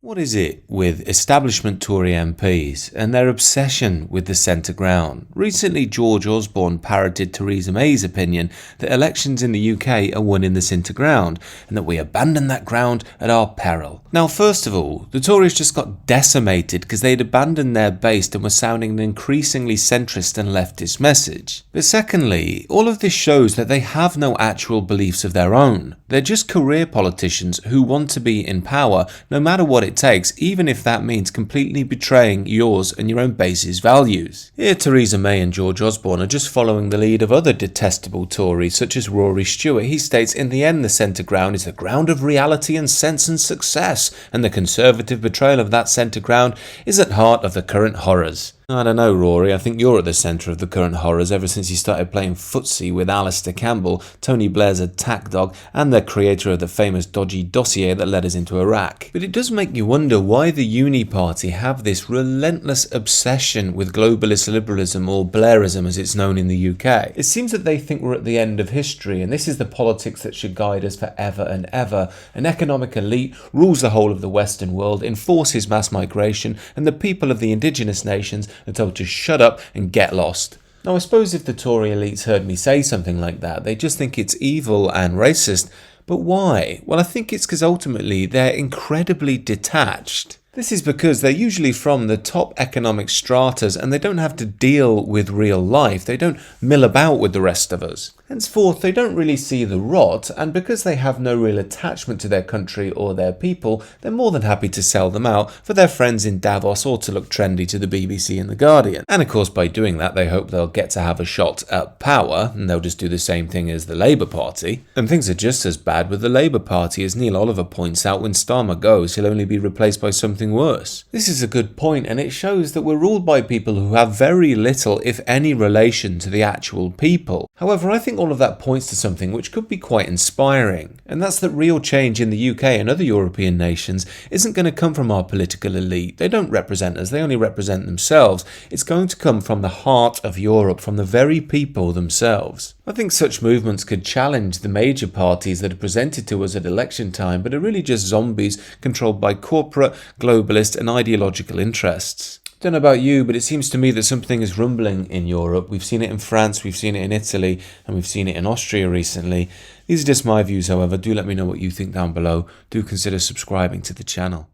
What is it with establishment Tory MPs and their obsession with the centre ground? Recently, George Osborne parroted Theresa May's opinion that elections in the UK are won in the centre ground and that we abandon that ground at our peril. Now, first of all, the Tories just got decimated because they'd abandoned their base and were sounding an increasingly centrist and leftist message. But secondly, all of this shows that they have no actual beliefs of their own. They're just career politicians who want to be in power no matter what it takes, even if that means completely betraying yours and your own base's values. Here, Theresa May and George Osborne are just following the lead of other detestable Tories such as Rory Stewart. He states, in the end, the centre ground is the ground of reality and sense and success, and the Conservative betrayal of that centre ground is at heart of the current horrors. I don't know, Rory, I think you're at the centre of the current horrors ever since you started playing footsie with Alistair Campbell, Tony Blair's attack dog, and the creator of the famous dodgy dossier that led us into Iraq. But it does make you wonder why the Uni Party have this relentless obsession with globalist liberalism, or Blairism as it's known in the UK. It seems that they think we're at the end of history, and this is the politics that should guide us forever and ever. An economic elite rules the whole of the Western world, enforces mass migration, and the people of the indigenous nations are told to shut up and get lost. Now, I suppose if the Tory elites heard me say something like that, they just think it's evil and racist. But why? Well, I think it's because ultimately they're incredibly detached. This is because they're usually from the top economic stratas and they don't have to deal with real life. They don't mill about with the rest of us. Henceforth, they don't really see the rot, and because they have no real attachment to their country or their people, they're more than happy to sell them out for their friends in Davos or to look trendy to the BBC and The Guardian. And of course, by doing that, they hope they'll get to have a shot at power, and they'll just do the same thing as the Labour Party. And things are just as bad with the Labour Party, as Neil Oliver points out. When Starmer goes, he'll only be replaced by something worse. This is a good point, and it shows that we're ruled by people who have very little, if any, relation to the actual people. However, I think all of that points to something which could be quite inspiring, and that's that real change in the UK and other European nations isn't going to come from our political elite. They don't represent us, they only represent themselves. It's going to come from the heart of Europe, from the very people themselves. I think such movements could challenge the major parties that are presented to us at election time, but are really just zombies controlled by corporate, globalist and ideological interests. Don't know about you, but it seems to me that something is rumbling in Europe. We've seen it in France, we've seen it in Italy, and we've seen it in Austria recently. These are just my views, however. Do let me know what you think down below. Do consider subscribing to the channel.